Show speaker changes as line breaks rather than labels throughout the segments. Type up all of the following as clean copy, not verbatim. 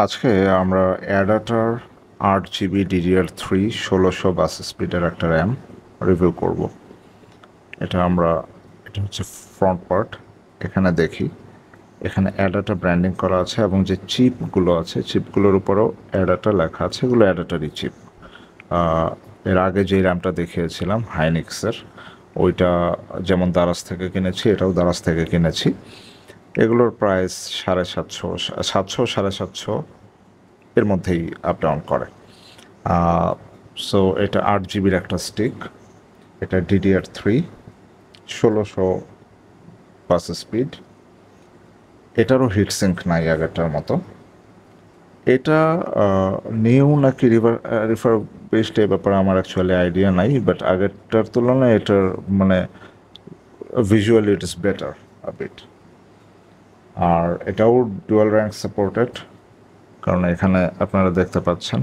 আজকে আমরা অ্যাডাটার 8 GB DDR3 1600 বাস স্পিডের একটা র্যাম রিভিউ করব। এটা হচ্ছে ফ্রন্ট পার্ট। এখানে দেখি, এখানে অ্যাডাটা ব্র্যান্ডিং করা আছে এবং যে চিপগুলো আছে চিপগুলোর উপরেও অ্যাডাটা লেখা আছে। এগুলো অ্যাডাটারই চিপ। এর আগে যে র্যামটা দেখিয়েছিলাম হাইনিক্সের, ওইটা যেমন দারাজ থেকে কিনেছি, এটাও দারাজ থেকে কিনেছি। এগুলোর প্রাইস 750, 700, 750 এর মধ্যেই আপ ডাউন করে। সো এটা 8 GB একটা স্টিক। এটা DDR3 1600 বাস স্পিড। এটারও হিট সিঙ্ক নাই আগেরটার মতো। এটা নিউ নাকি রিফার বেসড, এ ব্যাপারে আমার অ্যাকচুয়ালি আইডিয়া নাই, বাট আগেরটার তুলনায় এটার মানে visually it is better a bit. আর এটাও ডুয়াল র্যাঙ্ক সাপোর্টেড, কারণ এখানে আপনারা দেখতে পাচ্ছেন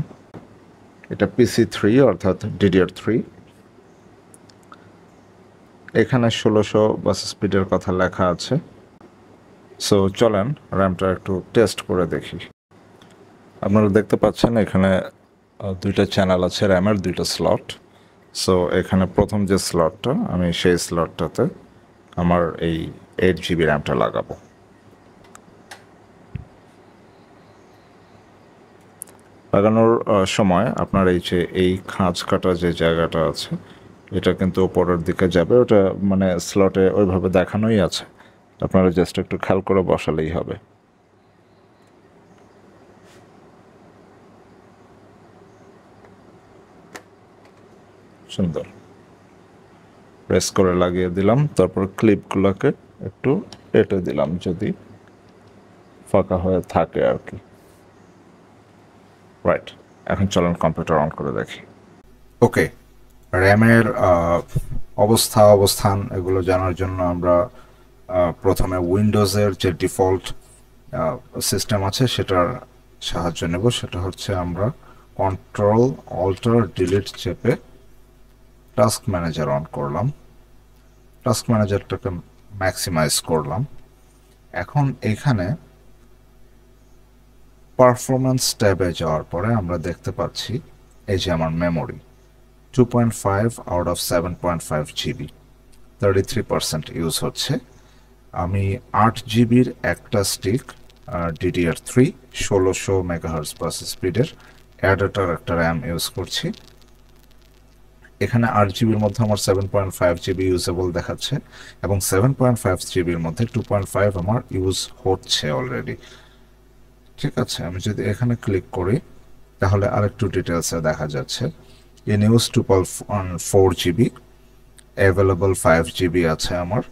এটা PC3 অর্থাৎ DDR3। এখানে 1600 বাস স্পিডের কথা লেখা আছে। সো চলেন র্যামটা একটু টেস্ট করে দেখি। আপনারা দেখতে পাচ্ছেন এখানে দুইটা চ্যানেল আছে, র্যামের দুইটা স্লট। সো এখানে প্রথম যে স্লটটা, আমি সেই স্লটটাতে আমার এই 8 GB র্যামটা লাগাবো। লাগানোর সময় আপনার এই খাঁজ কাটা যে জায়গাটা আছে, এটা কিন্তু উপরের দিকে যাবে। ওটা মানে স্লটে ওইভাবে দেখানোই আছে, আপনারা জাস্ট একটু খেয়াল করে বসালেই হবে। সুন্দর প্রেস করে লাগিয়ে দিলাম। তারপর ক্লিপগুলোকে একটু এঁটে দিলাম যদি ফাঁকা হয়ে থাকে আর কি। রাইট, এখন চলেন কম্পিউটার অন করে দেখি। ওকে, র্যামের অবস্থান এগুলো জানার জন্য আমরা প্রথমে উইন্ডোজের যে ডিফল্ট সিস্টেম আছে সেটার সাহায্য নেব। সেটা হচ্ছে আমরা কন্ট্রোল অল্টার ডিলিট চেপে টাস্ক ম্যানেজার অন করলাম। টাস্ক ম্যানেজারটাকে ম্যাক্সিমাইজ করলাম। এখন এখানে পারফরমেন্স ট্যাবে যাওয়ার পরে আমরা দেখতে পাচ্ছি এই যে আমার memory 2.5 out of 7.5 GB, 33% use হচ্ছে। আমি 8 GB একটা স্টিক DDR3 1600 মেগাহার্জ বাস স্পিডের অ্যাডাটার একটা র্যাম ইউজ করছি। এখানে 8 GB মধ্যে আমার 7.5 GB ইউজেবল দেখাচ্ছে এবং 7.5 GBর মধ্যে 2.5 আমার ইউজ হচ্ছে অলরেডি। ঠিক আছে, আমি যদি এখানে ক্লিক করি তাহলে আরেকটু ডিটেলসে দেখা যাচ্ছে in use 2.4 GB, available 5 GB আছে আমার,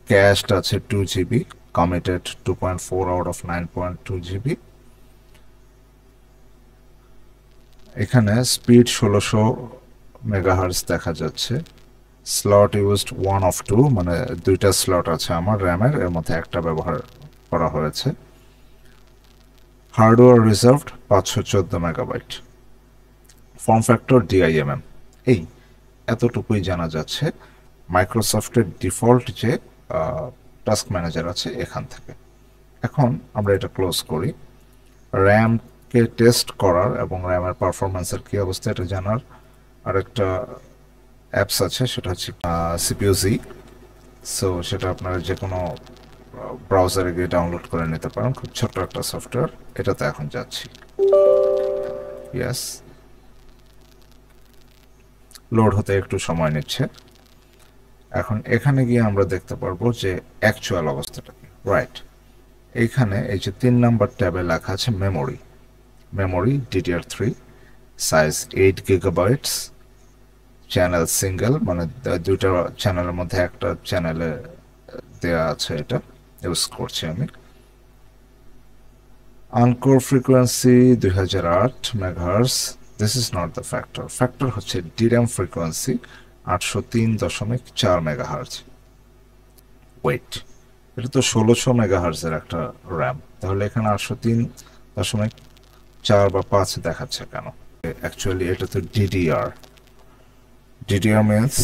ক্যাশড আছে 2 GB, committed 2.4 out of 9.2 GB। এখানে স্পিড 1600 মেগাহার্জ দেখা যাচ্ছে। স্লট ইউজড 1 অফ 2, মানে দুইটা স্লট আছে আমার র্যামের, এর মধ্যে একটা ব্যবহার করা হয়েছে। Hardware reserved 514 megabyte. Form factor DIMM। এই এতটুকুই জানা যাচ্ছে মাইক্রোসফটের ডিফল্ট যে টাস্ক ম্যানেজার আছে এখান থেকে। এখন আমরা এটা ক্লোজ করি। র্যামকে টেস্ট করার এবং র্যামের পারফরমেন্সের কী অবস্থা এটা জানার আরেকটা অ্যাপস আছে, সেটা হচ্ছে CPU-Z। সো সেটা আপনারা যে কোনো ব্রাউজারে গিয়ে ডাউনলোড করে নিতে পারেন, খুব ছোট্ট একটা সফটওয়্যার। এটাতে এখন যাচ্ছি। ইয়েস, লোড হতে একটু সময় নিচ্ছে। এখন এখানে গিয়ে আমরা দেখতে পারবো যে অ্যাকচুয়াল অবস্থাটা কি। রাইট, এইখানে এই যে 3 নাম্বার ট্যাবে লেখা আছে memory DDR3, size 8 GB, channel single, মানে দুইটা চ্যানেলের মধ্যে একটা চ্যানেলে দেয়া আছে, এটা ইউজ করছি আমি। Uncore frequency 2008 megahertz. This is not the factor হচ্ছে ডিরাম ফ্রিকোয়েন্সি 803.4 মেগাহার্জ। ওয়েট, এটা তো 1600 মেগাহার্জের একটা র্যাম, তাহলে এখানে 803.4 বা 5 দেখাচ্ছে কেন? অ্যাকচুয়ালি এটা তো DDR means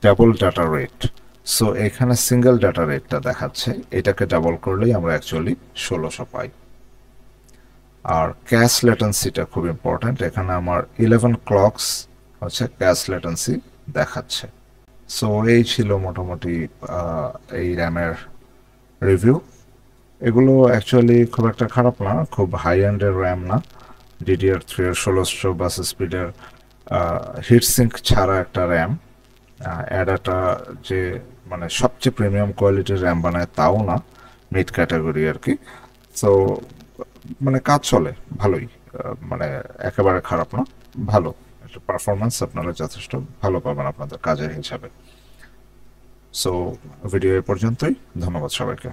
double data rate. So এখানে সিঙ্গেল ডাটা রেটটা দেখাচ্ছে, এটাকে ডাবল করলেই আমরা অ্যাকচুয়ালি 1600 পাই। আর ক্যাশ লেটেন্সিটা খুব ইম্পর্ট্যান্ট, এখানে আমার 11 ক্লকস হচ্ছে ক্যাশ লেটেন্সি দেখাচ্ছে। সো এই ছিল মোটামুটি এই র্যামের রিভিউ। এগুলো অ্যাকচুয়ালি খুব একটা খারাপ না, খুব হাই এন্ডের র্যাম না। DDR3 এর 1600 বাস স্পিডের হিটসিঙ্ক ছাড়া একটা র্যাম। অ্যাডাটা যে মানে সবচেয়ে প্রিমিয়াম কোয়ালিটির র্যাম বানায় তাও না, মিড ক্যাটাগরি আর কি। সো মানে কাজ চলে ভালোই, মানে একেবারে খারাপ না, ভালো একটা পারফরমেন্স আপনারা যথেষ্ট ভালো পাবেন আপনাদের কাজের হিসাবে। সো ভিডিও এ পর্যন্তই, ধন্যবাদ সবাইকে।